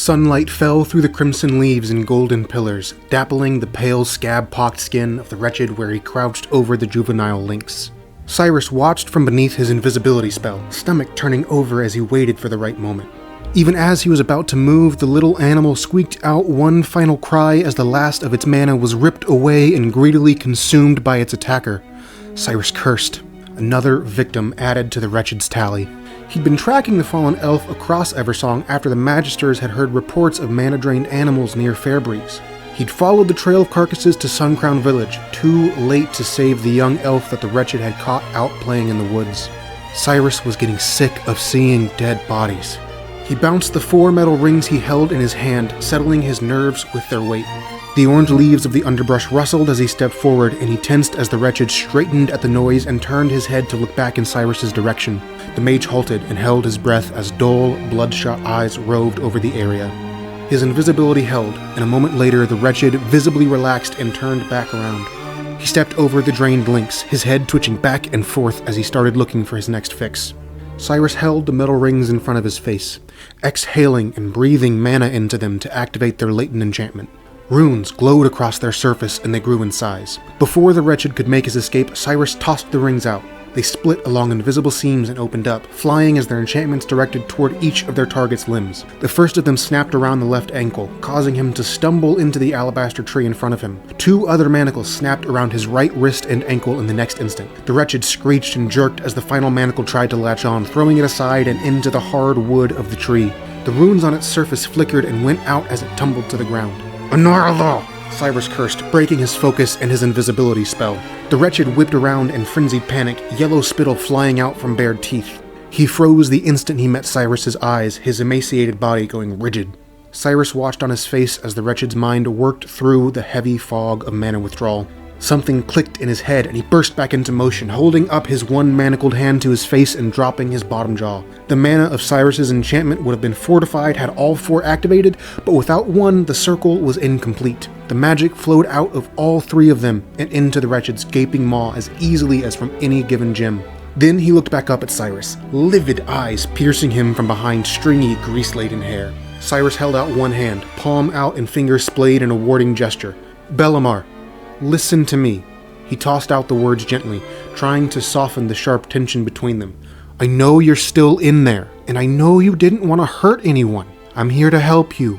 Sunlight fell through the crimson leaves and golden pillars, dappling the pale scab-pocked skin of the wretched where he crouched over the juvenile lynx. Cyras watched from beneath his invisibility spell, stomach turning over as he waited for the right moment. Even as he was about to move, the little animal squeaked out one final cry as the last of its mana was ripped away and greedily consumed by its attacker. Cyras cursed. Another victim added to the wretched's tally. He'd been tracking the fallen elf across Eversong after the Magisters had heard reports of mana-drained animals near Fairbreeze. He'd followed the trail of carcasses to Suncrown Village, too late to save the young elf that the wretched had caught out playing in the woods. Cyras was getting sick of seeing dead bodies. He bounced the 4 metal rings he held in his hand, settling his nerves with their weight. The orange leaves of the underbrush rustled as he stepped forward, and he tensed as the wretched straightened at the noise and turned his head to look back in Cyrus's direction. The mage halted and held his breath as dull, bloodshot eyes roved over the area. His invisibility held, and a moment later the wretched visibly relaxed and turned back around. He stepped over the drained lynx, his head twitching back and forth as he started looking for his next fix. Cyras held the metal rings in front of his face, exhaling and breathing mana into them to activate their latent enchantment. Runes glowed across their surface and they grew in size. Before the wretched could make his escape, Cyras tossed the rings out. They split along invisible seams and opened up, flying as their enchantments directed toward each of their target's limbs. The first of them snapped around the left ankle, causing him to stumble into the alabaster tree in front of him. 2 other manacles snapped around his right wrist and ankle in the next instant. The wretched screeched and jerked as the final manacle tried to latch on, throwing it aside and into the hard wood of the tree. The runes on its surface flickered and went out as it tumbled to the ground. "Anarla!" Cyras cursed, breaking his focus and his invisibility spell. The wretched whipped around in frenzied panic, yellow spittle flying out from bared teeth. He froze the instant he met Cyrus's eyes, his emaciated body going rigid. Cyras watched on his face as the wretched's mind worked through the heavy fog of mana withdrawal. Something clicked in his head and he burst back into motion, holding up his 1 manacled hand to his face and dropping his bottom jaw. The mana of Cyrus's enchantment would have been fortified had all 4 activated, but without 1, the circle was incomplete. The magic flowed out of all 3 of them and into the wretched's gaping maw as easily as from any given gem. Then he looked back up at Cyras, livid eyes piercing him from behind stringy, grease-laden hair. Cyras held out 1 hand, palm out and fingers splayed in a warding gesture. "Bellamar, listen to me." He tossed out the words gently, trying to soften the sharp tension between them. "I know you're still in there, and I know you didn't want to hurt anyone. I'm here to help you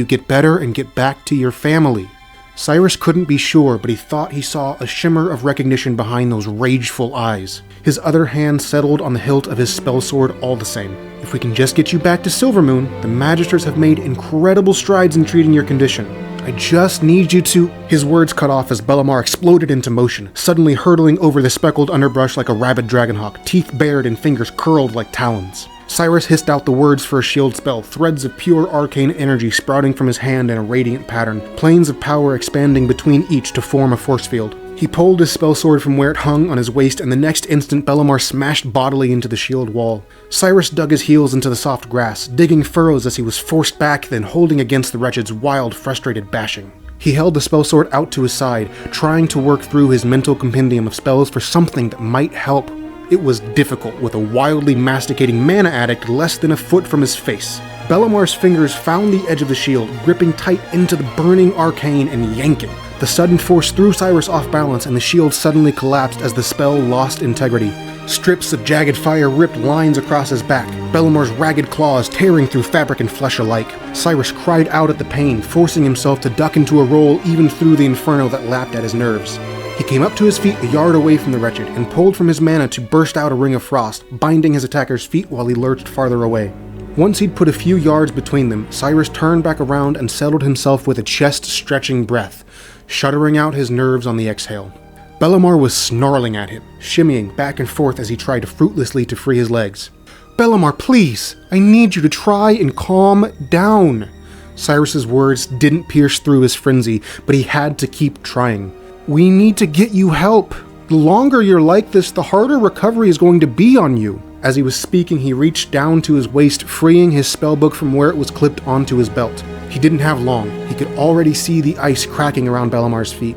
get better and get back to your family." Cyras couldn't be sure, but he thought he saw a shimmer of recognition behind those rageful eyes. His other hand settled on the hilt of his spell sword all the same. "If we can just get you back to Silvermoon, the Magisters have made incredible strides in treating your condition. I just need you to—" His words cut off as Bellamar exploded into motion, suddenly hurtling over the speckled underbrush like a rabid dragonhawk, teeth bared and fingers curled like talons. Cyras hissed out the words for a shield spell, threads of pure arcane energy sprouting from his hand in a radiant pattern, planes of power expanding between each to form a force field. He pulled his spell sword from where it hung on his waist, and the next instant Bellamar smashed bodily into the shield wall. Cyras dug his heels into the soft grass, digging furrows as he was forced back, then holding against the wretched's wild, frustrated bashing. He held the spell sword out to his side, trying to work through his mental compendium of spells for something that might help. It was difficult with a wildly masticating mana addict less than a foot from his face. Bellamar's fingers found the edge of the shield, gripping tight into the burning arcane and yanking. The sudden force threw Cyras off balance and the shield suddenly collapsed as the spell lost integrity. Strips of jagged fire ripped lines across his back, Bellamar's ragged claws tearing through fabric and flesh alike. Cyras cried out at the pain, forcing himself to duck into a roll even through the inferno that lapped at his nerves. He came up to his feet a yard away from the wretched and pulled from his mana to burst out a ring of frost, binding his attacker's feet while he lurched farther away. Once he'd put a few yards between them, Cyras turned back around and settled himself with a chest-stretching breath, shuddering out his nerves on the exhale. Bellamar was snarling at him, shimmying back and forth as he tried fruitlessly to free his legs. "Bellamar, please! I need you to try and calm down!" Cyrus's words didn't pierce through his frenzy, but he had to keep trying. "We need to get you help. The longer you're like this, the harder recovery is going to be on you." As he was speaking, he reached down to his waist, freeing his spellbook from where it was clipped onto his belt. He didn't have long. He could already see the ice cracking around Bellamar's feet.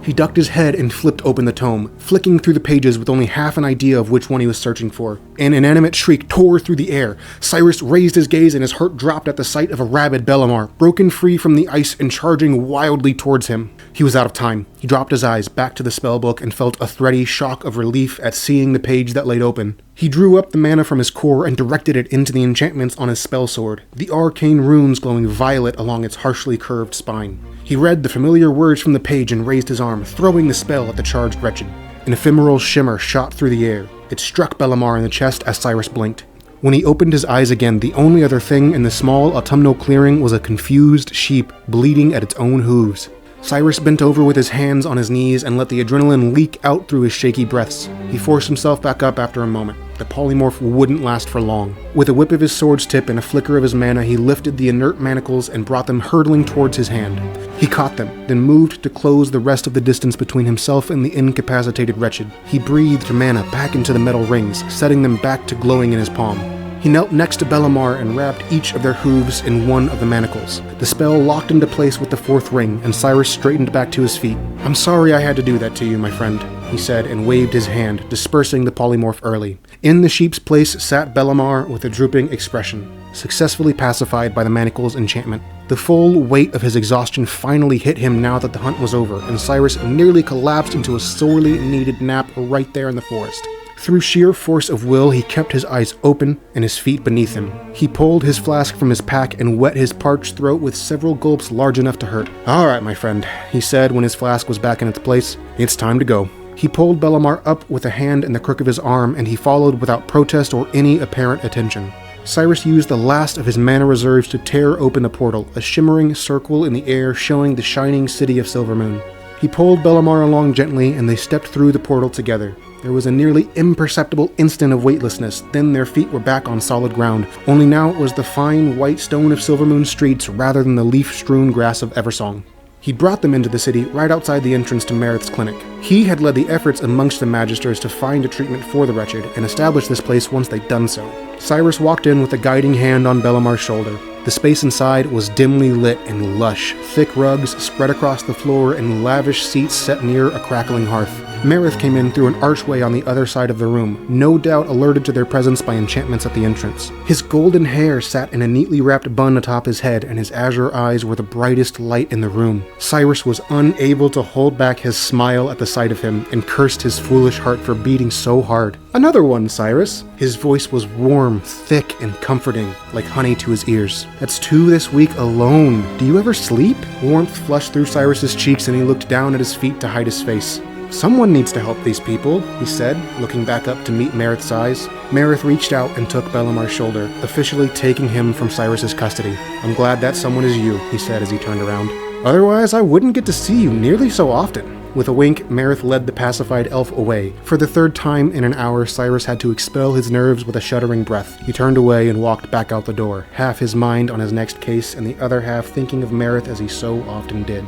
He ducked his head and flipped open the tome, flicking through the pages with only half an idea of which one he was searching for. An inanimate shriek tore through the air. Cyras raised his gaze and his heart dropped at the sight of a rabid Bellamar, broken free from the ice and charging wildly towards him. He was out of time. He dropped his eyes back to the spellbook and felt a thready shock of relief at seeing the page that laid open. He drew up the mana from his core and directed it into the enchantments on his spell sword, the arcane runes glowing violet along its harshly curved spine. He read the familiar words from the page and raised his arm, throwing the spell at the charged wretched. An ephemeral shimmer shot through the air. It struck Bellamar in the chest as Cyras blinked. When he opened his eyes again, the only other thing in the small autumnal clearing was a confused sheep bleating at its own hooves. Cyras bent over with his hands on his knees and let the adrenaline leak out through his shaky breaths. He forced himself back up after a moment. The polymorph wouldn't last for long. With a whip of his sword's tip and a flicker of his mana, he lifted the inert manacles and brought them hurtling towards his hand. He caught them, then moved to close the rest of the distance between himself and the incapacitated wretched. He breathed mana back into the metal rings, setting them back to glowing in his palm. He knelt next to Bellamar and wrapped each of their hooves in one of the manacles. The spell locked into place with the fourth ring, and Cyras straightened back to his feet. "I'm sorry I had to do that to you, my friend," he said, and waved his hand, dispersing the polymorph early. In the sheep's place sat Bellamar with a drooping expression, successfully pacified by the manacle's enchantment. The full weight of his exhaustion finally hit him now that the hunt was over, and Cyras nearly collapsed into a sorely needed nap right there in the forest. Through sheer force of will, he kept his eyes open and his feet beneath him. He pulled his flask from his pack and wet his parched throat with several gulps large enough to hurt. "All right, my friend," he said when his flask was back in its place. "It's time to go." He pulled Bellamar up with a hand in the crook of his arm, and he followed without protest or any apparent attention. Cyras used the last of his mana reserves to tear open the portal, a shimmering circle in the air showing the shining city of Silvermoon. He pulled Bellamar along gently, and they stepped through the portal together. There was a nearly imperceptible instant of weightlessness, then their feet were back on solid ground, only now it was the fine white stone of Silvermoon streets rather than the leaf-strewn grass of Eversong. He brought them into the city right outside the entrance to Meryth's clinic. He had led the efforts amongst the Magisters to find a treatment for the wretched and establish this place once they'd done so. Cyras walked in with a guiding hand on Bellamar's shoulder. The space inside was dimly lit and lush, thick rugs spread across the floor and lavish seats set near a crackling hearth. Meryth came in through an archway on the other side of the room, no doubt alerted to their presence by enchantments at the entrance. His golden hair sat in a neatly wrapped bun atop his head, and his azure eyes were the brightest light in the room. Cyras was unable to hold back his smile at the sight of him, and cursed his foolish heart for beating so hard. "Another one, Cyras." His voice was warm, thick, and comforting, like honey to his ears. "That's 2 this week alone. Do you ever sleep?" Warmth flushed through Cyrus's cheeks, and he looked down at his feet to hide his face. "Someone needs to help these people," he said, looking back up to meet Meryth's eyes. Meryth reached out and took Bellamar's shoulder, officially taking him from Cyrus's custody. "I'm glad that someone is you," he said as he turned around. "Otherwise, I wouldn't get to see you nearly so often." With a wink, Meryth led the pacified elf away. For the third time in an hour, Cyras had to expel his nerves with a shuddering breath. He turned away and walked back out the door, half his mind on his next case and the other half thinking of Meryth as he so often did.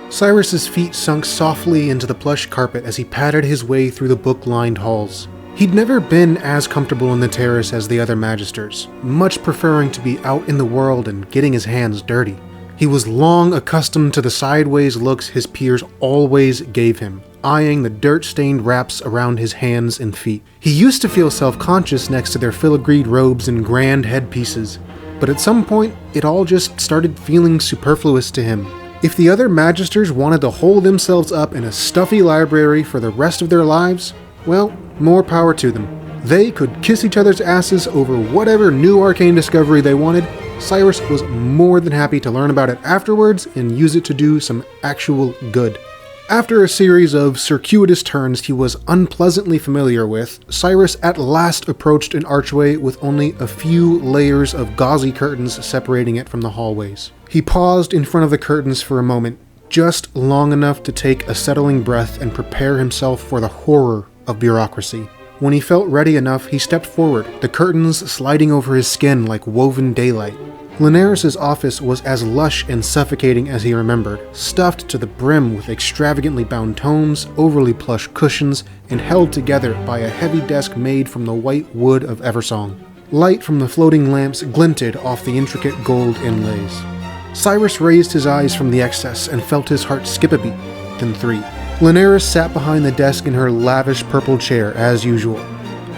Cyrus's feet sunk softly into the plush carpet as he padded his way through the book-lined halls. He'd never been as comfortable in the terrace as the other Magisters, much preferring to be out in the world and getting his hands dirty. He was long accustomed to the sideways looks his peers always gave him, eyeing the dirt-stained wraps around his hands and feet. He used to feel self-conscious next to their filigreed robes and grand headpieces, but at some point, it all just started feeling superfluous to him. If the other Magisters wanted to hole themselves up in a stuffy library for the rest of their lives, well, more power to them. They could kiss each other's asses over whatever new arcane discovery they wanted. Cyras was more than happy to learn about it afterwards and use it to do some actual good. After a series of circuitous turns he was unpleasantly familiar with, Cyras at last approached an archway with only a few layers of gauzy curtains separating it from the hallways. He paused in front of the curtains for a moment, just long enough to take a settling breath and prepare himself for the horror of bureaucracy. When he felt ready enough, he stepped forward, the curtains sliding over his skin like woven daylight. Linares' office was as lush and suffocating as he remembered, stuffed to the brim with extravagantly bound tomes, overly plush cushions, and held together by a heavy desk made from the white wood of Eversong. Light from the floating lamps glinted off the intricate gold inlays. Cyras raised his eyes from the excess and felt his heart skip a beat, then 3. Linares sat behind the desk in her lavish purple chair as usual,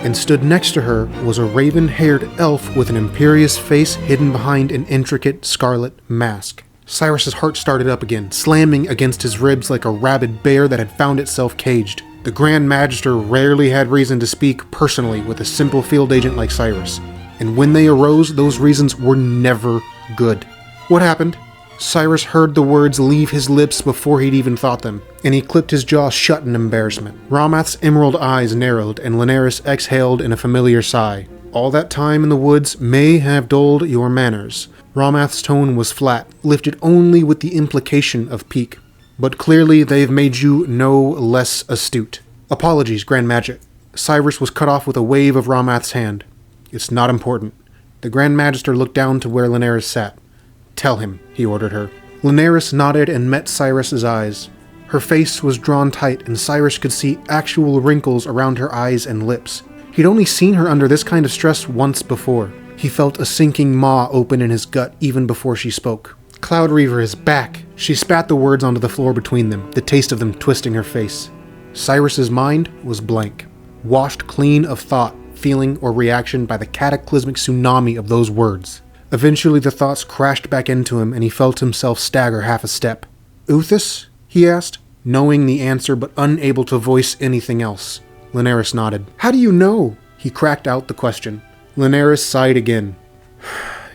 and stood next to her was a raven-haired elf with an imperious face hidden behind an intricate scarlet mask. Cyrus's heart started up again, slamming against his ribs like a rabid bear that had found itself caged. The Grand Magister rarely had reason to speak personally with a simple field agent like Cyras, and when they arose, those reasons were never good. What happened? Cyras heard the words leave his lips before he'd even thought them, and he clipped his jaw shut in embarrassment. Ramath's emerald eyes narrowed, and Linares exhaled in a familiar sigh. All that time in the woods may have dulled your manners. Ramath's tone was flat, lifted only with the implication of pique. But clearly they've made you no less astute. Apologies, Grand Magic. Cyras was cut off with a wave of Ramath's hand. It's not important. The Grand Magister looked down to where Linares sat. Tell him, he ordered her. Linares nodded and met Cyrus's eyes. Her face was drawn tight, and Cyrus could see actual wrinkles around her eyes and lips. He'd only seen her under this kind of stress once before. He felt a sinking maw open in his gut even before she spoke. Cloudreaver is back. She spat the words onto the floor between them, the taste of them twisting her face. Cyrus's mind was blank, washed clean of thought, feeling, or reaction by the cataclysmic tsunami of those words. Eventually the thoughts crashed back into him, and he felt himself stagger half a step. Uthas? He asked, knowing the answer but unable to voice anything else. Linares nodded. How do you know? He cracked out the question. Linares sighed again.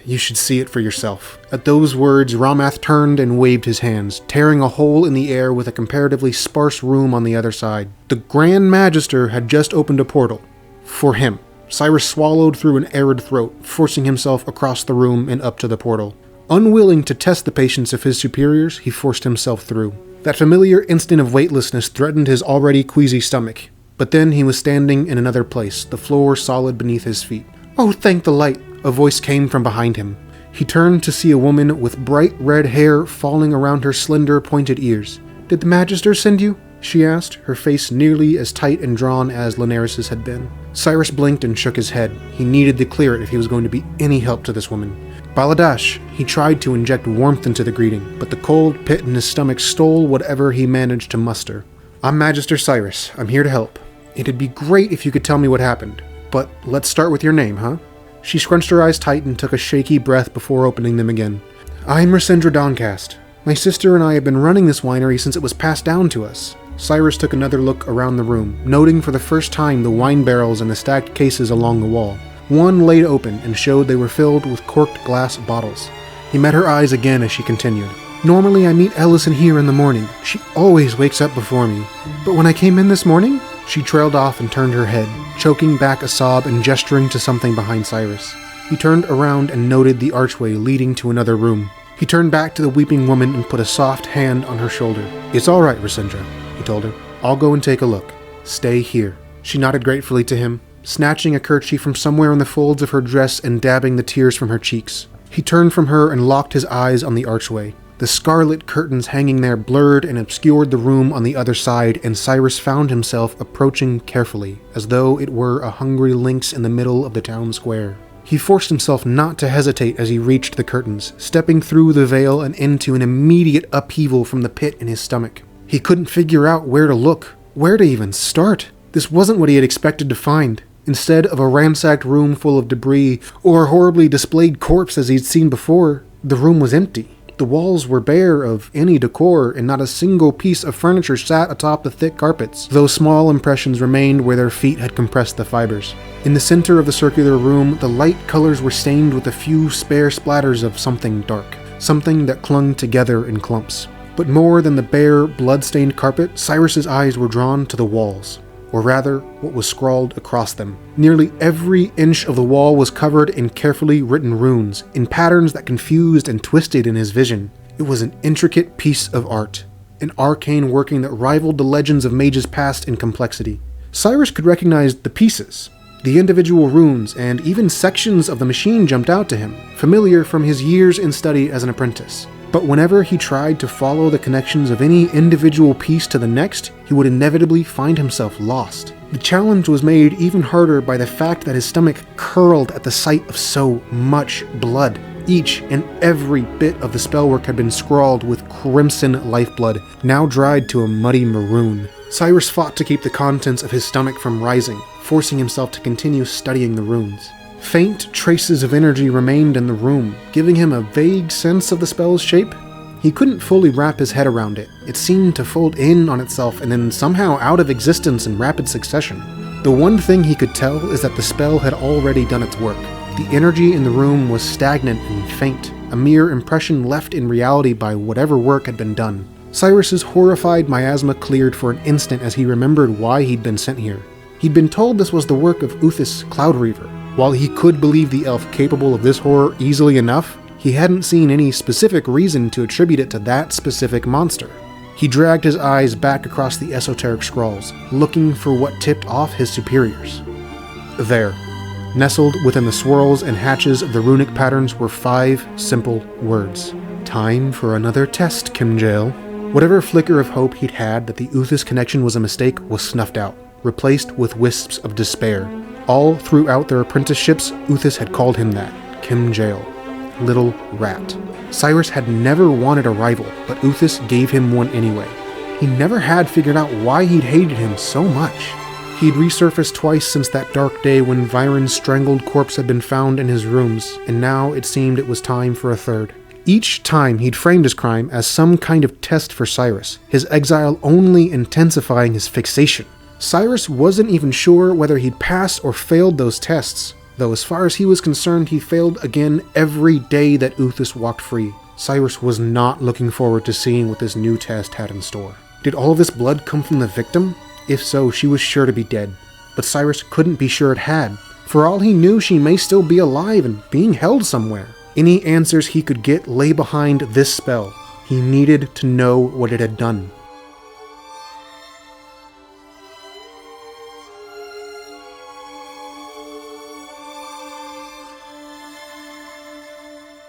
You should see it for yourself. At those words, Ramath turned and waved his hands, tearing a hole in the air with a comparatively sparse room on the other side. The Grand Magister had just opened a portal. For him. Cyrus swallowed through an arid throat, forcing himself across the room and up to the portal. Unwilling to test the patience of his superiors, he forced himself through. That familiar instant of weightlessness threatened his already queasy stomach. But then he was standing in another place, the floor solid beneath his feet. Oh, thank the light! A voice came from behind him. He turned to see a woman with bright red hair falling around her slender, pointed ears. Did the Magister send you? She asked, her face nearly as tight and drawn as Linares' had been. Cyrus blinked and shook his head. He needed to clear it if he was going to be any help to this woman. Baladash! He tried to inject warmth into the greeting, but the cold pit in his stomach stole whatever he managed to muster. I'm Magister Cyras. I'm here to help. It'd be great if you could tell me what happened. But let's start with your name, huh? She scrunched her eyes tight and took a shaky breath before opening them again. I'm Resendra Dawncast. My sister and I have been running this winery since it was passed down to us. Cyrus took another look around the room, noting for the first time the wine barrels and the stacked cases along the wall. One laid open and showed they were filled with corked glass bottles. He met her eyes again as she continued. Normally I meet Ellison here in the morning. She always wakes up before me. But when I came in this morning, she trailed off and turned her head, choking back a sob and gesturing to something behind Cyrus. He turned around and noted the archway leading to another room. He turned back to the weeping woman and put a soft hand on her shoulder. It's all right, Resendra, he told her. I'll go and take a look. Stay here. She nodded gratefully to him, snatching a kerchief from somewhere in the folds of her dress and dabbing the tears from her cheeks. He turned from her and locked his eyes on the archway. The scarlet curtains hanging there blurred and obscured the room on the other side, and Cyrus found himself approaching carefully, as though it were a hungry lynx in the middle of the town square. He forced himself not to hesitate as he reached the curtains, stepping through the veil and into an immediate upheaval from the pit in his stomach. He couldn't figure out where to look, where to even start. This wasn't what he had expected to find. Instead of a ransacked room full of debris, or a horribly displayed corpse as he'd seen before, the room was empty. The walls were bare of any decor, and not a single piece of furniture sat atop the thick carpets, though small impressions remained where their feet had compressed the fibers. In the center of the circular room, the light colors were stained with a few spare splatters of something dark, something that clung together in clumps. But more than the bare, blood-stained carpet, Cyrus's eyes were drawn to the walls. Or rather, what was scrawled across them. Nearly every inch of the wall was covered in carefully written runes, in patterns that confused and twisted in his vision. It was an intricate piece of art, an arcane working that rivaled the legends of mages past in complexity. Cyrus could recognize the pieces. The individual runes and even sections of the machine jumped out to him, familiar from his years in study as an apprentice. But whenever he tried to follow the connections of any individual piece to the next, he would inevitably find himself lost. The challenge was made even harder by the fact that his stomach curled at the sight of so much blood. Each and every bit of the spellwork had been scrawled with crimson lifeblood, now dried to a muddy maroon. Cyras fought to keep the contents of his stomach from rising, forcing himself to continue studying the runes. Faint traces of energy remained in the room, giving him a vague sense of the spell's shape. He couldn't fully wrap his head around it. It seemed to fold in on itself and then somehow out of existence in rapid succession. The one thing he could tell is that the spell had already done its work. The energy in the room was stagnant and faint, a mere impression left in reality by whatever work had been done. Cyrus's horrified miasma cleared for an instant as he remembered why he'd been sent here. He'd been told this was the work of Uthas Cloudreaver. While he could believe the elf capable of this horror easily enough, he hadn't seen any specific reason to attribute it to that specific monster. He dragged his eyes back across the esoteric scrawls, looking for what tipped off his superiors. There, nestled within the swirls and hatches of the runic patterns were 5 simple words. Time for another test, Kimjail. Whatever flicker of hope he'd had that the Uthas connection was a mistake was snuffed out, replaced with wisps of despair. All throughout their apprenticeships, Uthas had called him that, Kimjail, Little Rat. Cyras had never wanted a rival, but Uthas gave him one anyway. He never had figured out why he'd hated him so much. He'd resurfaced twice since that dark day when Viren's strangled corpse had been found in his rooms, and now it seemed it was time for a third. Each time he'd framed his crime as some kind of test for Cyras, his exile only intensifying his fixation. Cyras wasn't even sure whether he'd passed or failed those tests, though as far as he was concerned he failed again every day that Uthas walked free. Cyras was not looking forward to seeing what this new test had in store. Did all of this blood come from the victim? If so, she was sure to be dead. But Cyras couldn't be sure it had. For all he knew, she may still be alive and being held somewhere. Any answers he could get lay behind this spell. He needed to know what it had done.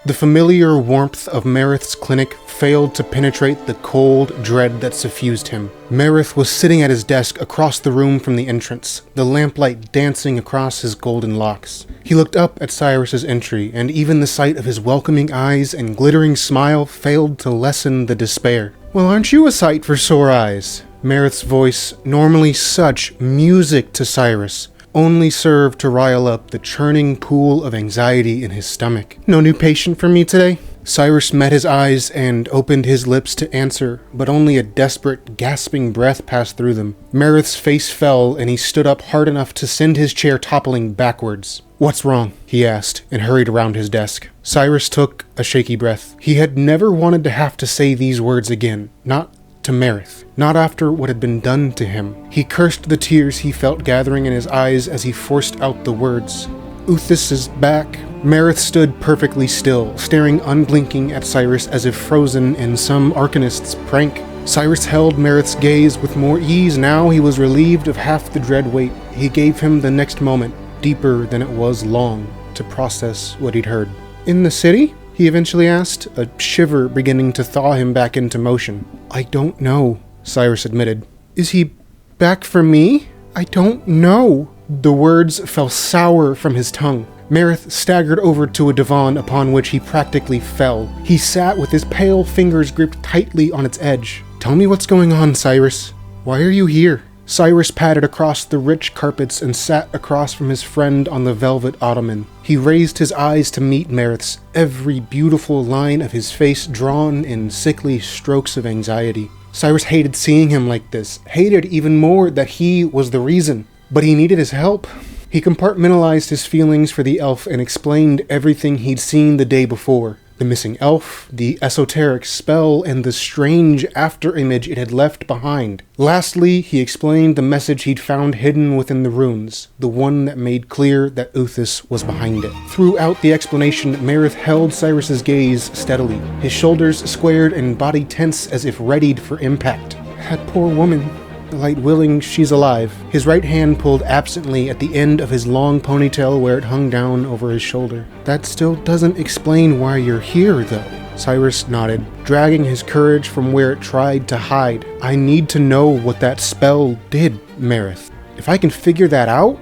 The familiar warmth of Meryth's clinic failed to penetrate the cold dread that suffused him. Meryth was sitting at his desk across the room from the entrance, the lamplight dancing across his golden locks. He looked up at Cyrus's entry, and even the sight of his welcoming eyes and glittering smile failed to lessen the despair. "Well, aren't you a sight for sore eyes?" Meryth's voice, normally such music to Cyrus, only served to rile up the churning pool of anxiety in his stomach. "No new patient for me today?" Cyrus met his eyes and opened his lips to answer, but only a desperate, gasping breath passed through them. Meryth's face fell, and he stood up hard enough to send his chair toppling backwards. "What's wrong?" he asked, and hurried around his desk. Cyrus took a shaky breath. He had never wanted to have to say these words again, not to Meryth, not after what had been done to him. He cursed the tears he felt gathering in his eyes as he forced out the words. "Uthas is back." Meryth stood perfectly still, staring unblinking at Cyrus as if frozen in some arcanist's prank. Cyrus held Meryth's gaze with more ease. Now he was relieved of half the dread weight. He gave him the next moment, deeper than it was long, to process what he'd heard. "In the city?" he eventually asked, a shiver beginning to thaw him back into motion. "I don't know," Cyrus admitted. "Is he back for me? I don't know." The words fell sour from his tongue. Meryth staggered over to a divan upon which he practically fell. He sat with his pale fingers gripped tightly on its edge. "Tell me what's going on, Cyrus. Why are you here?" Cyrus padded across the rich carpets and sat across from his friend on the velvet ottoman. He raised his eyes to meet Meryth's, every beautiful line of his face drawn in sickly strokes of anxiety. Cyrus hated seeing him like this, hated even more that he was the reason. But he needed his help. He compartmentalized his feelings for the elf and explained everything he'd seen the day before. The missing elf, the esoteric spell, and the strange afterimage it had left behind. Lastly, he explained the message he'd found hidden within the runes, the one that made clear that Uthas was behind it. Throughout the explanation, Meryth held Cyrus's gaze steadily, his shoulders squared and body tense as if readied for impact. "That poor woman. Light willing, she's alive." His right hand pulled absently at the end of his long ponytail where it hung down over his shoulder. "That still doesn't explain why you're here, though." Cyrus nodded, dragging his courage from where it tried to hide. "I need to know what that spell did, Meryth. If I can figure that out,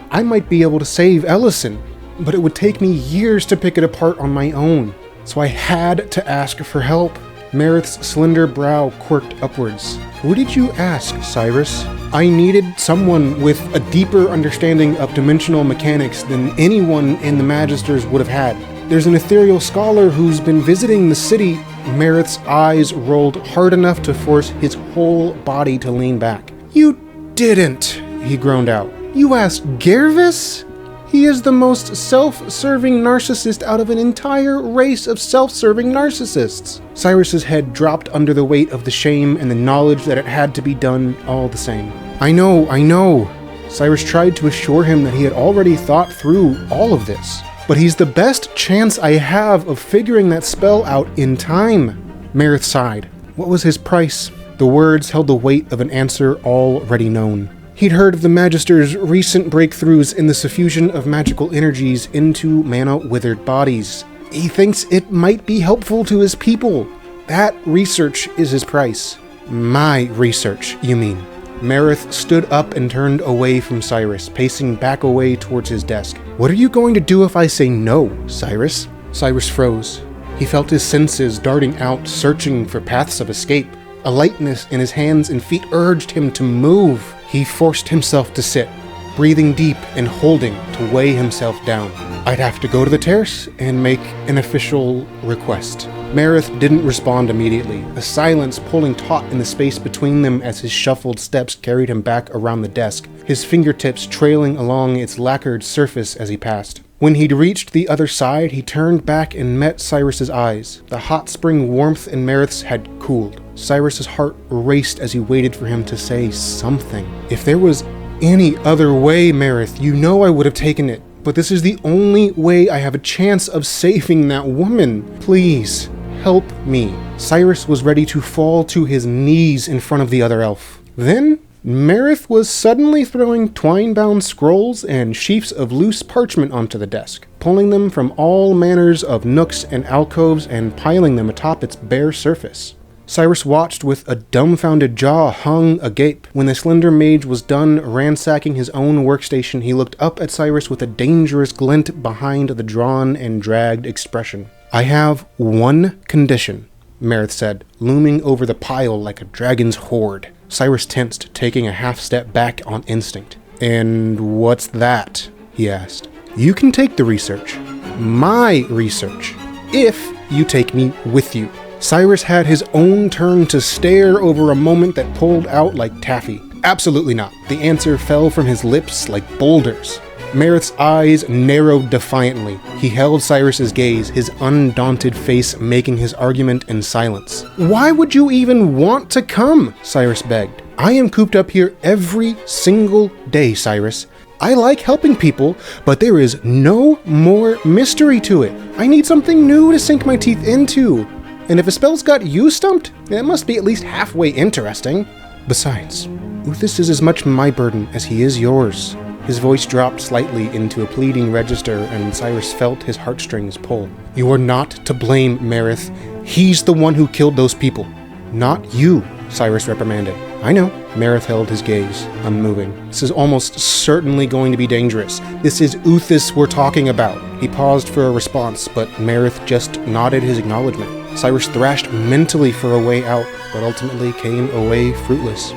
I might be able to save Ellison." but it would take me years to pick it apart on my own. So I had to ask for help. Meryth's slender brow quirked upwards. What did you ask, Cyras? I needed someone with a deeper understanding of dimensional mechanics than anyone in the Magisters would have had. There's an ethereal scholar who's been visiting the city. Meryth's eyes rolled hard enough to force his whole body to lean back. You didn't, he groaned out. You asked Gervis? He is the most self-serving narcissist out of an entire race of self-serving narcissists. Cyrus's head dropped under the weight of the shame and the knowledge that it had to be done all the same. I know. Cyrus tried to assure him that he had already thought through all of this. But he's the best chance I have of figuring that spell out in time. Meryth sighed. What was his price? The words held the weight of an answer already known. He'd heard of the Magister's recent breakthroughs in the suffusion of magical energies into mana-withered bodies. He thinks it might be helpful to his people. That research is his price. My research, you mean? Meryth stood up and turned away from Cyrus, pacing back away towards his desk. What are you going to do if I say no, Cyrus? Cyrus froze. He felt his senses darting out, searching for paths of escape. A lightness in his hands and feet urged him to move. He forced himself to sit, breathing deep and holding to weigh himself down. I'd have to go to the terrace and make an official request. Meryth didn't respond immediately, a silence pulling taut in the space between them as his shuffled steps carried him back around the desk, his fingertips trailing along its lacquered surface as he passed. When he'd reached the other side, he turned back and met Cyrus's eyes. The hot spring warmth in Meryth's had cooled. Cyrus's heart raced as he waited for him to say something. If there was any other way, Meryth, you know I would have taken it. But this is the only way I have a chance of saving that woman. Please, help me. Cyrus was ready to fall to his knees in front of the other elf. Then, Meryth was suddenly throwing twine-bound scrolls and sheafs of loose parchment onto the desk, pulling them from all manners of nooks and alcoves and piling them atop its bare surface. Cyrus watched with a dumbfounded jaw hung agape. When the slender mage was done ransacking his own workstation, he looked up at Cyrus with a dangerous glint behind the drawn and dragged expression. I have one condition, Meryth said, looming over the pile like a dragon's hoard. Cyrus tensed, taking a half step back on instinct. And what's that? He asked. You can take the research. My research. If you take me with you. Cyrus had his own turn to stare over a moment that pulled out like taffy. Absolutely not. The answer fell from his lips like boulders. Meryth's eyes narrowed defiantly. He held Cyrus's gaze, his undaunted face making his argument in silence. Why would you even want to come? Cyrus begged. I am cooped up here every single day, Cyrus. I like helping people, but there is no more mystery to it. I need something new to sink my teeth into. And if a spell's got you stumped, it must be at least halfway interesting. Besides, Uthas is as much my burden as he is yours. His voice dropped slightly into a pleading register, and Cyrus felt his heartstrings pull. You are not to blame, Meryth. He's the one who killed those people. Not you, Cyrus reprimanded. I know. Meryth held his gaze, unmoving. This is almost certainly going to be dangerous. This is Uthas we're talking about. He paused for a response, but Meryth just nodded his acknowledgement. Cyrus thrashed mentally for a way out, but ultimately came away fruitless.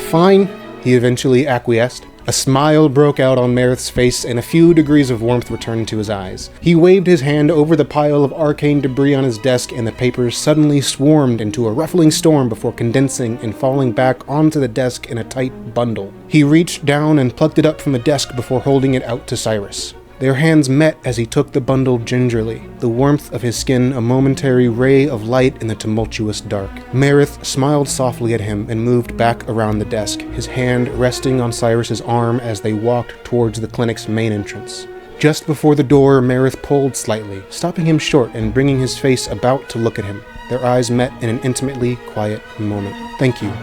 Fine, he eventually acquiesced. A smile broke out on Meryth's face, and a few degrees of warmth returned to his eyes. He waved his hand over the pile of arcane debris on his desk, and the papers suddenly swarmed into a ruffling storm before condensing and falling back onto the desk in a tight bundle. He reached down and plucked it up from the desk before holding it out to Cyrus. Their hands met as he took the bundle gingerly, the warmth of his skin a momentary ray of light in the tumultuous dark. Meryth smiled softly at him and moved back around the desk, his hand resting on Cyrus's arm as they walked towards the clinic's main entrance. Just before the door, Meryth pulled slightly, stopping him short and bringing his face about to look at him. Their eyes met in an intimately quiet moment. Thank you.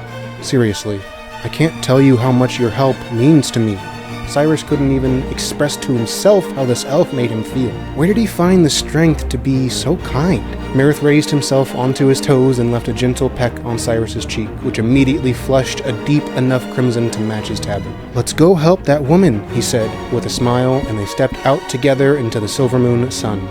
Seriously, I can't tell you how much your help means to me. Cyras couldn't even express to himself how this elf made him feel. Where did he find the strength to be so kind? Meryth raised himself onto his toes and left a gentle peck on Cyrus's cheek, which immediately flushed a deep enough crimson to match his tabard. "Let's go help that woman," he said, with a smile, and they stepped out together into the Silvermoon sun.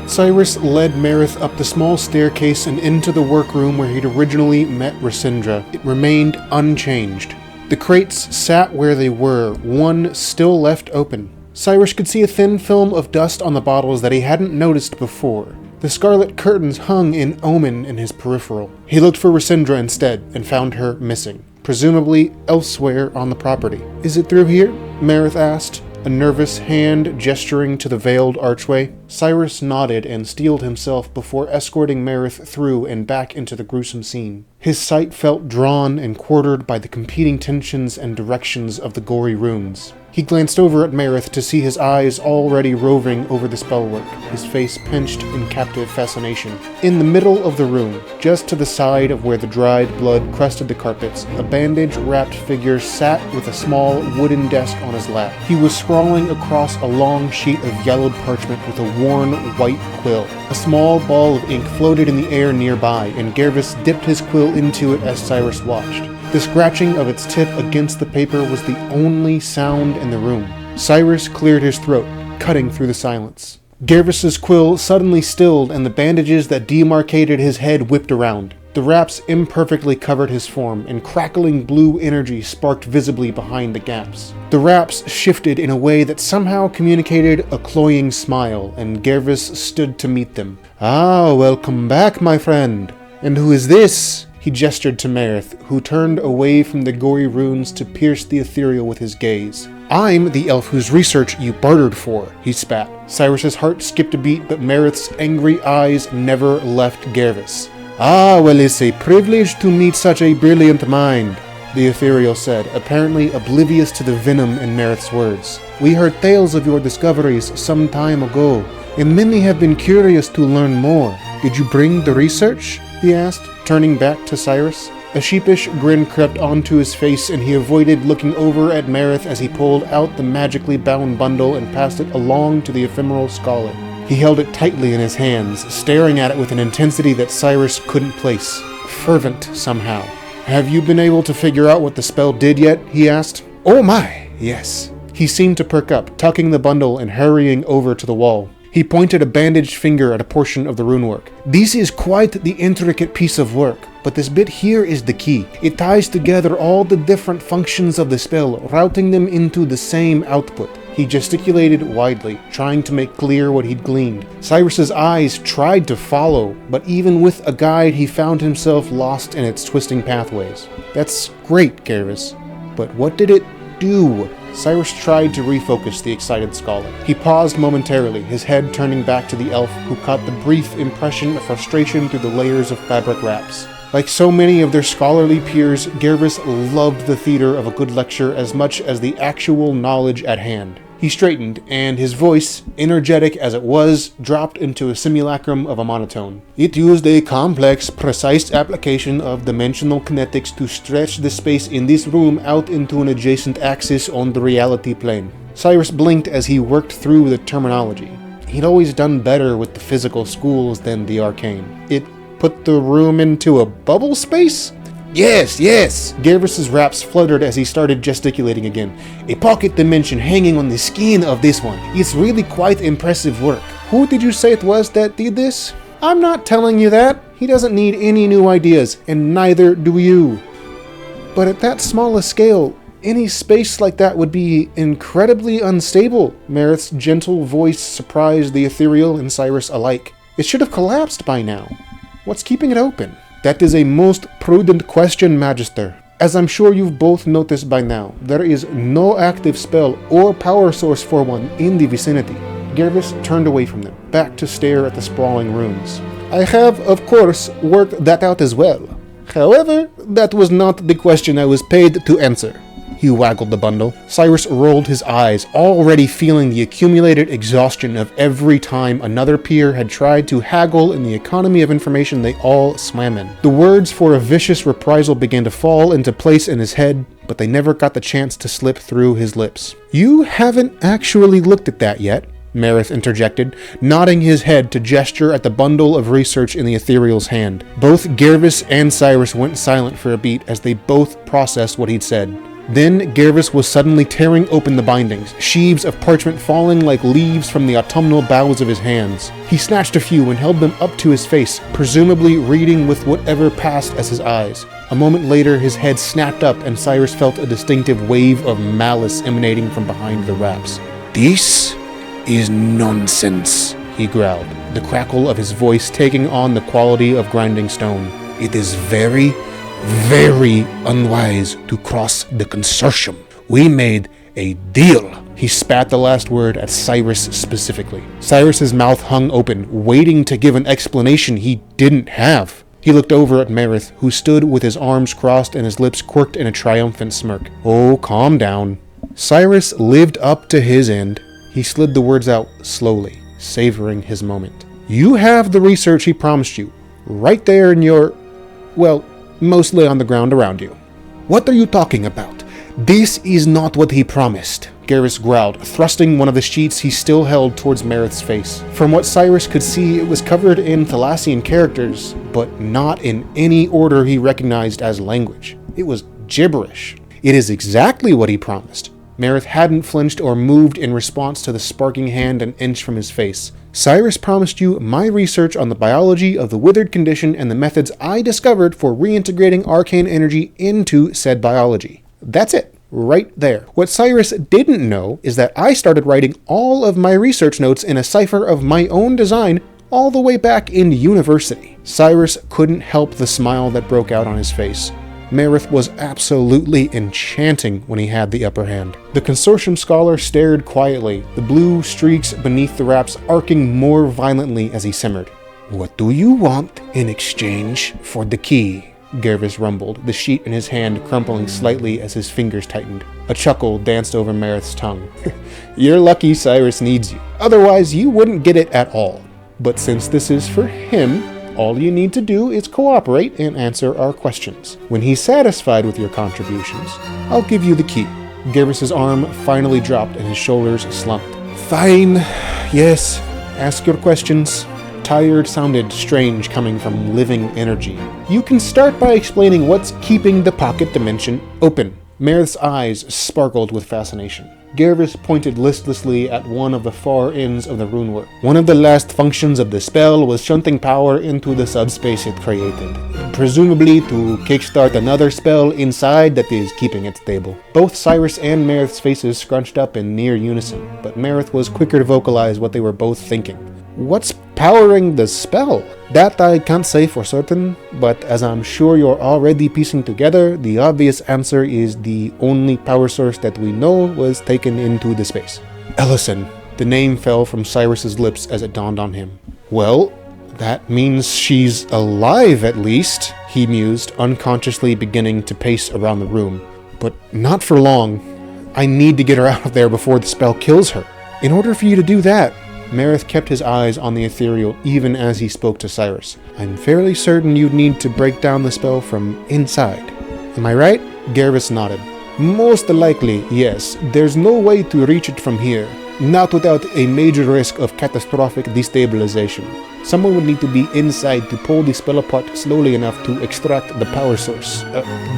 Cyras led Meryth up the small staircase and into the workroom where he'd originally met Rysindra. It remained unchanged. The crates sat where they were, one still left open. Cyras could see a thin film of dust on the bottles that he hadn't noticed before. The scarlet curtains hung in omen in his peripheral. He looked for Rysindra instead and found her missing, presumably elsewhere on the property. "Is it through here?" Meryth asked, a nervous hand gesturing to the veiled archway. Cyras nodded and steeled himself before escorting Meryth through and back into the gruesome scene. His sight felt drawn and quartered by the competing tensions and directions of the gory runes. He glanced over at Meryth to see his eyes already roving over the spellwork, his face pinched in captive fascination. In the middle of the room, just to the side of where the dried blood crusted the carpets, a bandage-wrapped figure sat with a small wooden desk on his lap. He was scrawling across a long sheet of yellowed parchment with a worn white quill. A small ball of ink floated in the air nearby, and Gervis dipped his quill into it as Cyras watched. The scratching of its tip against the paper was the only sound in the room. Cyras cleared his throat, cutting through the silence. Gervis's quill suddenly stilled, and the bandages that demarcated his head whipped around. The wraps imperfectly covered his form, and crackling blue energy sparked visibly behind the gaps. The wraps shifted in a way that somehow communicated a cloying smile, and Gervis stood to meet them. "Ah, welcome back, my friend. And who is this?" He gestured to Meryth, who turned away from the gory runes to pierce the ethereal with his gaze. "I'm the elf whose research you bartered for," he spat. Cyrus's heart skipped a beat, but Meryth's angry eyes never left Gervis. "Ah, well, it's a privilege to meet such a brilliant mind," the ethereal said, apparently oblivious to the venom in Meryth's words. "We heard tales of your discoveries some time ago, and many have been curious to learn more. Did you bring the research?" he asked, turning back to Cyras. A sheepish grin crept onto his face, and he avoided looking over at Meryth as he pulled out the magically bound bundle and passed it along to the ephemeral scholar. He held it tightly in his hands, staring at it with an intensity that Cyras couldn't place. Fervent, somehow. "Have you been able to figure out what the spell did yet?" he asked. "Oh my, yes." He seemed to perk up, tucking the bundle and hurrying over to the wall. He pointed a bandaged finger at a portion of the runework. "This is quite the intricate piece of work, but this bit here is the key. It ties together all the different functions of the spell, routing them into the same output." He gesticulated widely, trying to make clear what he'd gleaned. Cyrus's eyes tried to follow, but even with a guide, he found himself lost in its twisting pathways. "That's great, Gervis, but what did it do?" Cyras tried to refocus the excited scholar. He paused momentarily, his head turning back to the elf, who caught the brief impression of frustration through the layers of fabric wraps. Like so many of their scholarly peers, Gervis loved the theater of a good lecture as much as the actual knowledge at hand. He straightened, and his voice, energetic as it was, dropped into a simulacrum of a monotone. "It used a complex, precise application of dimensional kinetics to stretch the space in this room out into an adjacent axis on the reality plane." Cyras blinked as he worked through the terminology. He'd always done better with the physical schools than the arcane. It put the room into a bubble space? "Yes, yes!" Gervis's wraps fluttered as he started gesticulating again. "A pocket dimension hanging on the skin of this one. It's really quite impressive work." "Who did you say it was that did this?" "I'm not telling you that. He doesn't need any new ideas, and neither do you." "But at that small a scale, any space like that would be incredibly unstable." Meryth's gentle voice surprised the ethereal and Cyras alike. "It should have collapsed by now. What's keeping it open?" "That is a most prudent question, Magister. As I'm sure you've both noticed by now, there is no active spell or power source for one in the vicinity." Gervis turned away from them, back to stare at the sprawling runes. "I have, of course, worked that out as well. However, that was not the question I was paid to answer." He waggled the bundle. Cyras rolled his eyes, already feeling the accumulated exhaustion of every time another peer had tried to haggle in the economy of information they all swam in. The words for a vicious reprisal began to fall into place in his head, but they never got the chance to slip through his lips. "You haven't actually looked at that yet," Meryth interjected, nodding his head to gesture at the bundle of research in the ethereal's hand. Both Gervis and Cyras went silent for a beat as they both processed what he'd said. Then Gervis was suddenly tearing open the bindings, sheaves of parchment falling like leaves from the autumnal boughs of his hands. He snatched a few and held them up to his face, presumably reading with whatever passed as his eyes. A moment later, his head snapped up and Cyras felt a distinctive wave of malice emanating from behind the wraps. "This is nonsense," he growled, the crackle of his voice taking on the quality of grinding stone. "It is very, very unwise to cross the consortium. We made a deal." He spat the last word at Cyras specifically. Cyrus's mouth hung open, waiting to give an explanation he didn't have. He looked over at Meryth, who stood with his arms crossed and his lips quirked in a triumphant smirk. "Oh, calm down." Cyras lived up to his end. He slid the words out slowly, savoring his moment. "You have the research he promised you, right there in your... well, mostly on the ground around you." "What are you talking about? This is not what he promised," Gervis growled, thrusting one of the sheets he still held towards Meryth's face. From what Cyras could see, it was covered in Thalassian characters, but not in any order he recognized as language. It was gibberish. "It is exactly what he promised." Meryth hadn't flinched or moved in response to the sparking hand an inch from his face. "Cyras promised you my research on the biology of the withered condition and the methods I discovered for reintegrating arcane energy into said biology. That's it. Right there. What Cyras didn't know is that I started writing all of my research notes in a cipher of my own design all the way back in university." Cyras couldn't help the smile that broke out on his face. Meryth was absolutely enchanting when he had the upper hand. The consortium scholar stared quietly, the blue streaks beneath the wraps arcing more violently as he simmered. "What do you want in exchange for the key?" Gervis rumbled, the sheet in his hand crumpling slightly as his fingers tightened. A chuckle danced over Meryth's tongue. "You're lucky Cyras needs you. Otherwise, you wouldn't get it at all. But since this is for him, all you need to do is cooperate and answer our questions. When he's satisfied with your contributions, I'll give you the key." Gervis's arm finally dropped and his shoulders slumped. "Fine. Yes. Ask your questions." Tired sounded strange coming from living energy. "You can start by explaining what's keeping the pocket dimension open." Meryth's eyes sparkled with fascination. Gervis pointed listlessly at one of the far ends of the runework. "One of the last functions of the spell was shunting power into the subspace it created, presumably to kickstart another spell inside that is keeping it stable." Both Cyras and Meryth's faces scrunched up in near unison, but Meryth was quicker to vocalize what they were both thinking. "What's powering the spell?" "That I can't say for certain, but as I'm sure you're already piecing together, the obvious answer is the only power source that we know was taken into the space." "Ellison." The name fell from Cyrus's lips as it dawned on him. "Well, that means she's alive at least," he mused, unconsciously beginning to pace around the room. "But not for long. I need to get her out of there before the spell kills her. In order for you to do that," Meryth kept his eyes on the ethereal even as he spoke to Cyras, "I'm fairly certain you'd need to break down the spell from inside. Am I right?" Gervis nodded. "Most likely, yes. There's no way to reach it from here, not without a major risk of catastrophic destabilization. Someone would need to be inside to pull the spell apart slowly enough to extract the power source.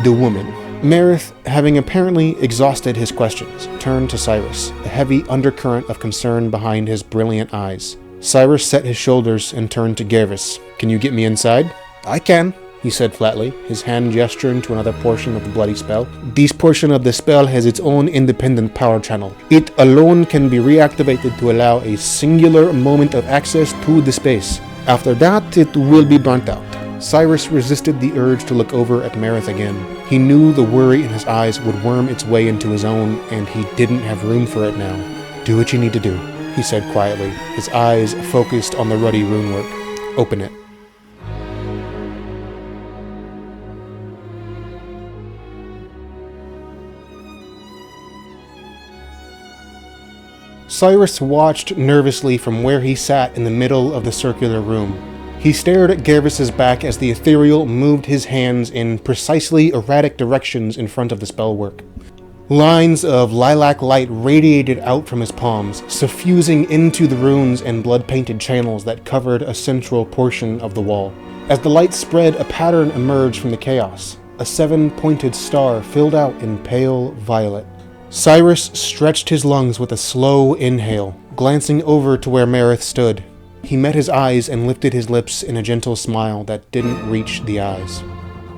The woman." Meryth, having apparently exhausted his questions, turned to Cyras, a heavy undercurrent of concern behind his brilliant eyes. Cyras set his shoulders and turned to Gervis. "Can you get me inside?" "I can," he said flatly, his hand gesturing to another portion of the bloody spell. "This portion of the spell has its own independent power channel. It alone can be reactivated to allow a singular moment of access to the space. After that, it will be burnt out." Cyras resisted the urge to look over at Meryth again. He knew the worry in his eyes would worm its way into his own, and he didn't have room for it now. "Do what you need to do," he said quietly, his eyes focused on the ruddy runework. "Open it." Cyras watched nervously from where he sat in the middle of the circular room. He stared at Gervis's back as the ethereal moved his hands in precisely erratic directions in front of the spellwork. Lines of lilac light radiated out from his palms, suffusing into the runes and blood-painted channels that covered a central portion of the wall. As the light spread, a pattern emerged from the chaos. A 7-pointed star filled out in pale violet. Cyras stretched his lungs with a slow inhale, glancing over to where Meryth stood. He met his eyes and lifted his lips in a gentle smile that didn't reach the eyes.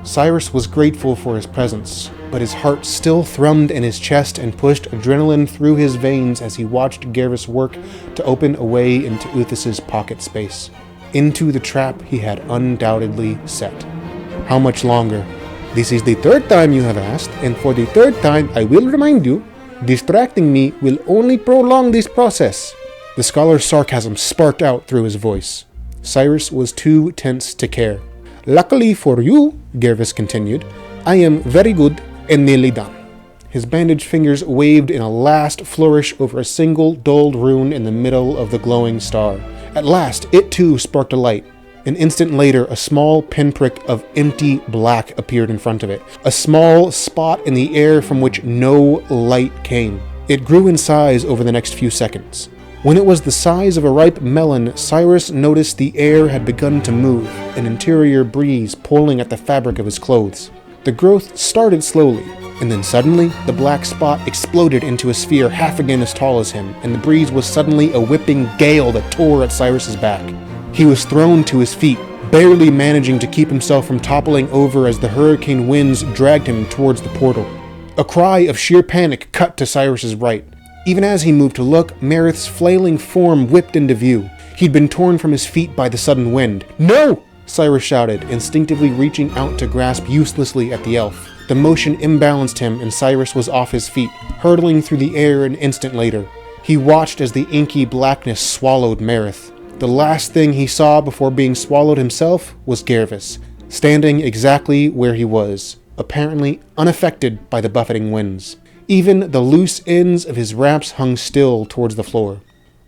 Cyras was grateful for his presence, but his heart still thrummed in his chest and pushed adrenaline through his veins as he watched Gervis work to open a way into Uthas's pocket space, into the trap he had undoubtedly set. How much longer? This is the third time you have asked, and for the third time I will remind you, distracting me will only prolong this process. The scholar's sarcasm sparked out through his voice. Cyras was too tense to care. Luckily for you, Gervis continued, I am very good and nearly done. His bandaged fingers waved in a last flourish over a single dulled rune in the middle of the glowing star. At last, it too sparked a light. An instant later, a small pinprick of empty black appeared in front of it, a small spot in the air from which no light came. It grew in size over the next few seconds. When it was the size of a ripe melon, Cyras noticed the air had begun to move, an interior breeze pulling at the fabric of his clothes. The growth started slowly, and then suddenly, the black spot exploded into a sphere half again as tall as him, and the breeze was suddenly a whipping gale that tore at Cyrus's back. He was thrown to his feet, barely managing to keep himself from toppling over as the hurricane winds dragged him towards the portal. A cry of sheer panic cut to Cyrus's right. Even as he moved to look, Meryth's flailing form whipped into view. He'd been torn from his feet by the sudden wind. "No!" Cyras shouted, instinctively reaching out to grasp uselessly at the elf. The motion imbalanced him and Cyras was off his feet, hurtling through the air an instant later. He watched as the inky blackness swallowed Meryth. The last thing he saw before being swallowed himself was Gervis, standing exactly where he was, apparently unaffected by the buffeting winds. Even the loose ends of his wraps hung still towards the floor.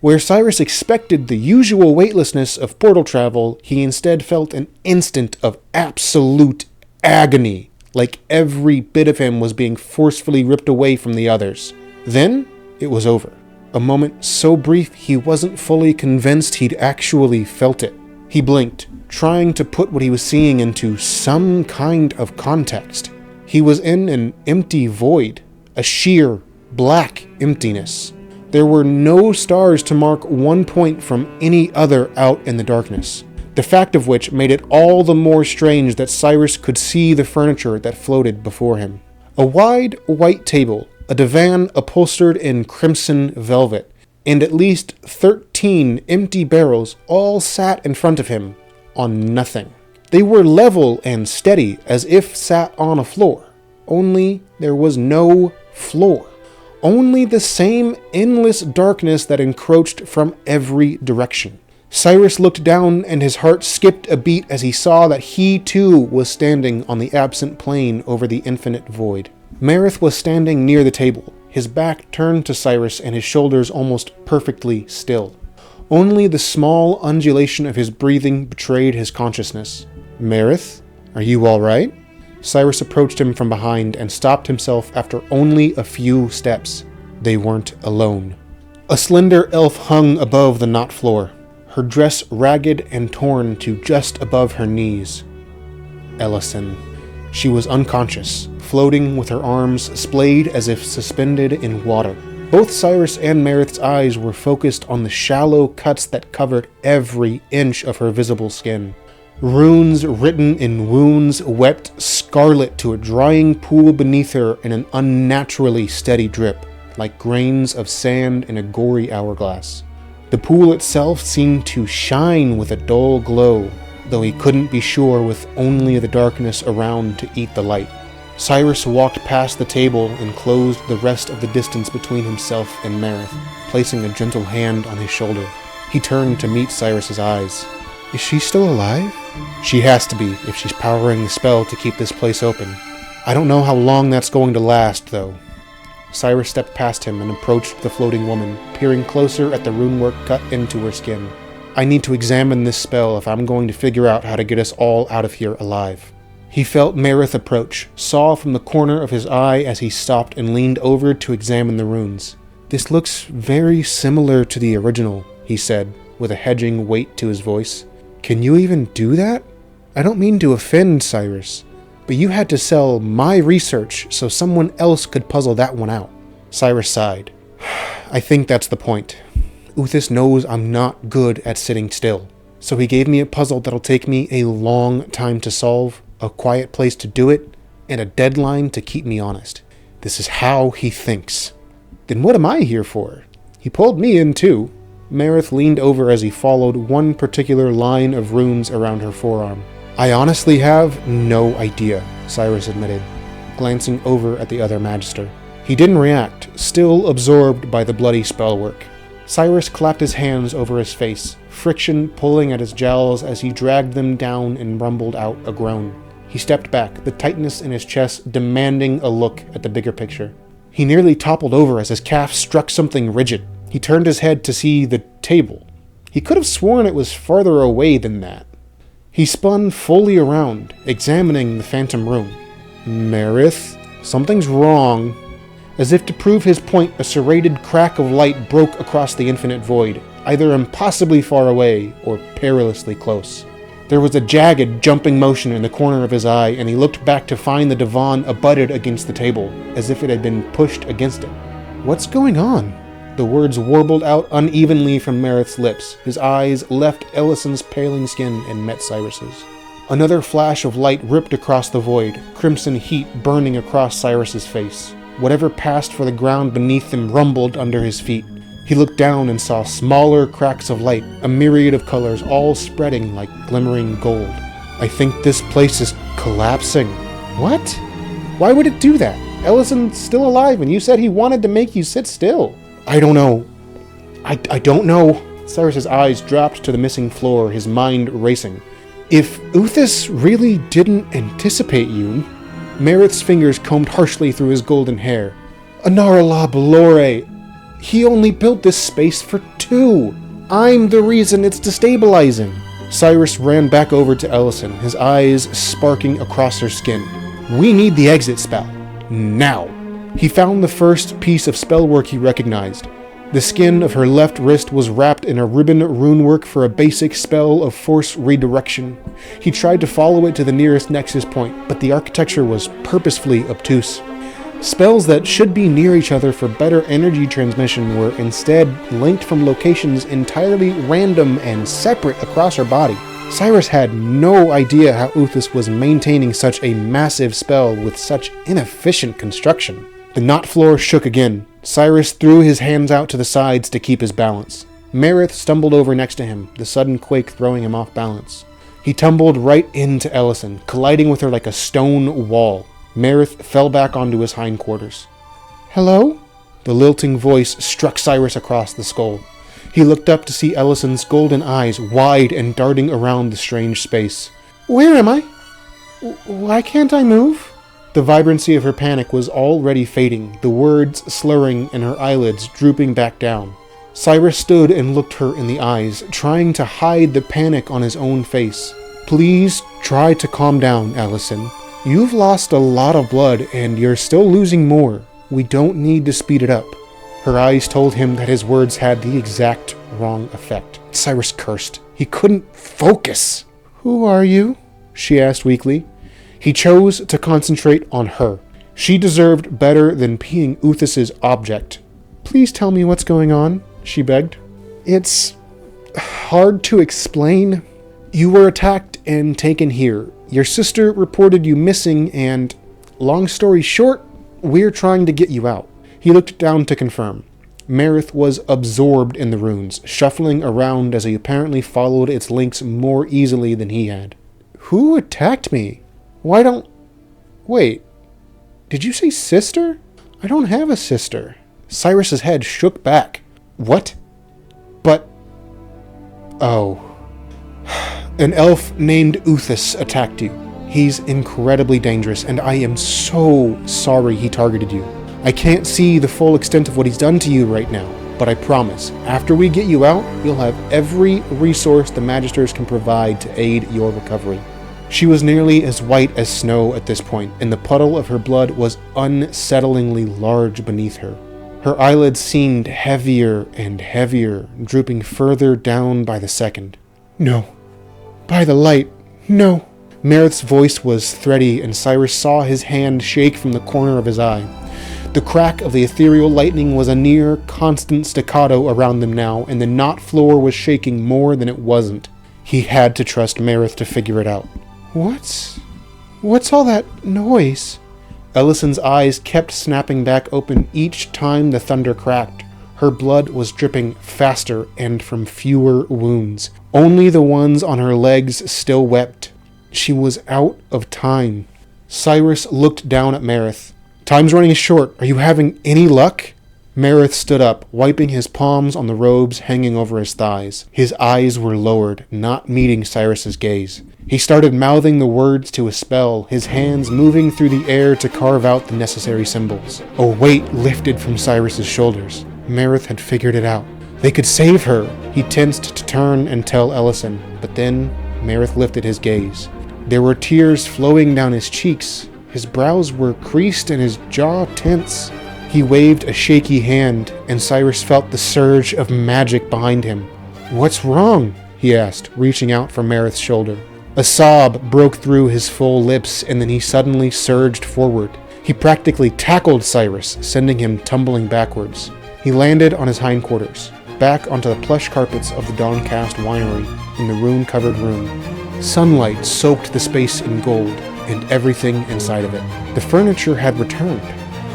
Where Cyras expected the usual weightlessness of portal travel, he instead felt an instant of absolute agony, like every bit of him was being forcefully ripped away from the others. Then, it was over. A moment so brief he wasn't fully convinced he'd actually felt it. He blinked, trying to put what he was seeing into some kind of context. He was in an empty void. A sheer, black emptiness. There were no stars to mark one point from any other out in the darkness. The fact of which made it all the more strange that Cyras could see the furniture that floated before him. A wide, white table, a divan upholstered in crimson velvet, and at least 13 empty barrels all sat in front of him, on nothing. They were level and steady, as if sat on a floor. Only there was no floor. Only the same endless darkness that encroached from every direction. Cyras looked down and his heart skipped a beat as he saw that he too was standing on the absent plane over the infinite void. Meryth was standing near the table, his back turned to Cyras and his shoulders almost perfectly still. Only the small undulation of his breathing betrayed his consciousness. "Meryth, are you all right?" Cyras approached him from behind and stopped himself after only a few steps. They weren't alone. A slender elf hung above the knot floor, her dress ragged and torn to just above her knees. Ellison. She was unconscious, floating with her arms splayed as if suspended in water. Both Cyras and Meryth's eyes were focused on the shallow cuts that covered every inch of her visible skin. Runes written in wounds wept scarlet to a drying pool beneath her in an unnaturally steady drip, like grains of sand in a gory hourglass. The pool itself seemed to shine with a dull glow, though he couldn't be sure with only the darkness around to eat the light. Cyras walked past the table and closed the rest of the distance between himself and Meryth, placing a gentle hand on his shoulder. He turned to meet Cyrus's eyes. "Is she still alive?" "She has to be, if she's powering the spell to keep this place open. I don't know how long that's going to last, though." Cyras stepped past him and approached the floating woman, peering closer at the runework cut into her skin. I need to examine this spell if I'm going to figure out how to get us all out of here alive. He felt Meryth approach, saw from the corner of his eye as he stopped and leaned over to examine the runes. This looks very similar to the original, he said, with a hedging weight to his voice. Can you even do that? I don't mean to offend, Cyras, but you had to sell my research so someone else could puzzle that one out. Cyras sighed. I think that's the point. Uthas knows I'm not good at sitting still, so he gave me a puzzle that'll take me a long time to solve, a quiet place to do it, and a deadline to keep me honest. This is how he thinks. Then what am I here for? He pulled me in too. Meryth leaned over as he followed one particular line of runes around her forearm. I honestly have no idea, Cyras admitted, glancing over at the other Magister. He didn't react, still absorbed by the bloody spellwork. Cyras clapped his hands over his face, friction pulling at his jowls as he dragged them down and rumbled out a groan. He stepped back, the tightness in his chest demanding a look at the bigger picture. He nearly toppled over as his calf struck something rigid. He turned his head to see the table. He could have sworn it was farther away than that. He spun fully around, examining the phantom room. Meryth, something's wrong. As if to prove his point, a serrated crack of light broke across the infinite void, either impossibly far away or perilously close. There was a jagged, jumping motion in the corner of his eye, and he looked back to find the divan abutted against the table, as if it had been pushed against it. What's going on? The words warbled out unevenly from Meryth's lips. His eyes left Ellison's paling skin and met Cyrus's. Another flash of light ripped across the void, crimson heat burning across Cyrus's face. Whatever passed for the ground beneath him rumbled under his feet. He looked down and saw smaller cracks of light, a myriad of colors, all spreading like glimmering gold. I think this place is collapsing. What? Why would it do that? Ellison's still alive and you said he wanted to make you sit still. I don't know. I don't know. Cyrus's eyes dropped to the missing floor, his mind racing. If Uthas really didn't anticipate you... Meryth's fingers combed harshly through his golden hair. Anara la Belore. He only built this space for 2. I'm the reason it's destabilizing. Cyras ran back over to Ellison, his eyes sparking across her skin. We need the exit spell. Now. He found the first piece of spellwork he recognized. The skin of her left wrist was wrapped in a ribbon runework for a basic spell of force redirection. He tried to follow it to the nearest nexus point, but the architecture was purposefully obtuse. Spells that should be near each other for better energy transmission were instead linked from locations entirely random and separate across her body. Cyras had no idea how Uthas was maintaining such a massive spell with such inefficient construction. The knot floor shook again. Cyras threw his hands out to the sides to keep his balance. Meryth stumbled over next to him, the sudden quake throwing him off balance. He tumbled right into Ellison, colliding with her like a stone wall. Meryth fell back onto his hindquarters. Hello? The lilting voice struck Cyras across the skull. He looked up to see Ellison's golden eyes wide and darting around the strange space. Where am I? Why can't I move? The vibrancy of her panic was already fading, the words slurring and her eyelids drooping back down. Cyras stood and looked her in the eyes, trying to hide the panic on his own face. Please try to calm down, Ellison. You've lost a lot of blood, and you're still losing more. We don't need to speed it up. Her eyes told him that his words had the exact wrong effect. Cyras cursed. He couldn't focus. Who are you? She asked weakly. He chose to concentrate on her. She deserved better than being Uthas's object. Please tell me what's going on, she begged. It's hard to explain. You were attacked and taken here. Your sister reported you missing and, long story short, we're trying to get you out. He looked down to confirm. Meryth was absorbed in the runes, shuffling around as he apparently followed its links more easily than he had. Who attacked me? Why don't... Wait. Did you say sister? I don't have a sister. Cyrus's head shook back. What? But... Oh... An elf named Uthas attacked you. He's incredibly dangerous, and I am so sorry he targeted you. I can't see the full extent of what he's done to you right now, but I promise, after we get you out, you'll have every resource the Magisters can provide to aid your recovery." She was nearly as white as snow at this point, and the puddle of her blood was unsettlingly large beneath her. Her eyelids seemed heavier and heavier, drooping further down by the second. "No. By the light, no." Meryth's voice was thready, and Cyras saw his hand shake from the corner of his eye. The crack of the ethereal lightning was a near constant staccato around them now, and the knot floor was shaking more than it wasn't. He had to trust Meryth to figure it out. What's all that noise?" Ellison's eyes kept snapping back open each time the thunder cracked. Her blood was dripping faster and from fewer wounds. Only the ones on her legs still wept. She was out of time. Cyras looked down at Meryth. "Time's running short. Are you having any luck?" Meryth stood up, wiping his palms on the robes hanging over his thighs. His eyes were lowered, not meeting Cyrus's gaze. He started mouthing the words to a spell, his hands moving through the air to carve out the necessary symbols. A weight lifted from Cyrus's shoulders. Meryth had figured it out. They could save her! He tensed to turn and tell Ellison, but then Meryth lifted his gaze. There were tears flowing down his cheeks. His brows were creased and his jaw tense. He waved a shaky hand, and Cyras felt the surge of magic behind him. "What's wrong?" he asked, reaching out for Meryth's shoulder. A sob broke through his full lips, and then he suddenly surged forward. He practically tackled Cyras, sending him tumbling backwards. He landed on his hindquarters, back onto the plush carpets of the Dawncast winery in the rune-covered room. Sunlight soaked the space in gold, and everything inside of it. The furniture had returned,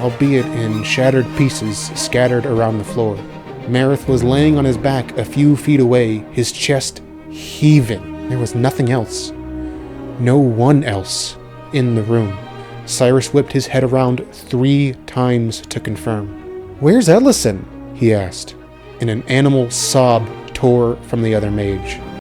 albeit in shattered pieces scattered around the floor. Meryth was laying on his back a few feet away, his chest heaving. There was nothing else. No one else in the room. Cyras whipped his head around 3 times to confirm. "Where's Ellison?" he asked, and an animal sob tore from the other mage.